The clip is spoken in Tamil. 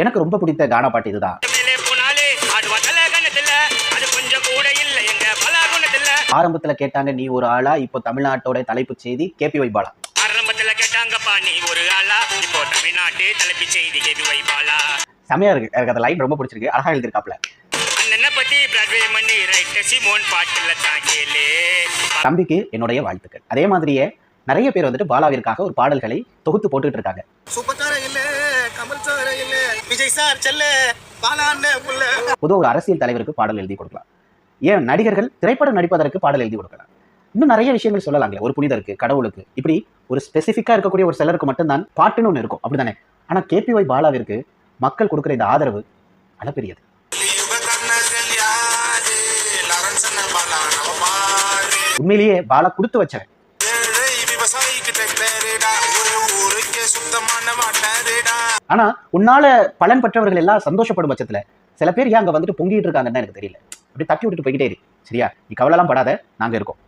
எனக்கு ரொம்ப பிடித்த கானா பாட்டு இதுதான். ஆரம்பத்துல கேட்டாங்க நீ ஒரு ஆளா, இப்போ தமிழ்நாட்டோட தலைப்பு செய்தி கேபிஒய் பாலா. ஆரம்பத்துல கேட்டாங்கப்பா நீ ஒரு ஆளா, இப்போ தமிழ்நாட்டு தலைப்பு செய்தி கேபிஒய் பாலா. செமையா இருக்கு, எனக்கு அந்த லைன் ரொம்ப பிடிச்சிருக்கு, அழகா எழுதிருக்காப்ல. தம்பிக்கு என்னுடைய வாழ்த்துக்கள். அதே மாதிரியே நிறைய பேர் வந்துட்டு பாலாவிற்காக ஒரு பாடல்களை தொகுத்து போட்டுட்டு இருக்காங்க. பொதுவாக ஒரு அரசியல் தலைவருக்கு பாடல் எழுதி கொடுக்கலாம், ஏன் நடிகர்கள் திரைப்படம் நடிப்பதற்கு பாடல் எழுதி கொடுக்கலாம், இன்னும் நிறைய விஷயங்கள் சொல்லலாங்களே. ஒரு புனிதருக்கு, கடவுளுக்கு, இப்படி ஒரு ஸ்பெசிஃபிக்கா இருக்கக்கூடிய ஒரு சிலருக்கு மட்டும்தான் பாட்டுன்னு ஒன்று இருக்கும், அப்படித்தானே? ஆனா கேபிஒய் பாலாவிற்கு மக்கள் கொடுக்குற இந்த ஆதரவு அளப்பெரியது. உண்மையிலேயே பாலா கொடுத்து வச்சவன். ஆனா உன்னால பலன் பெற்றவர்கள் எல்லாம் சந்தோஷப்படும் பட்சத்துல சில பேர் ஏன் அங்க வந்துட்டு பொங்கிட்டு இருக்காங்கன்னு எனக்கு தெரியல. அப்படி தட்டி விட்டுட்டு போய்கிட்டே இரு, சரியா? நீ கவலை எல்லாம் படாத, நாங்க இருக்கோம்.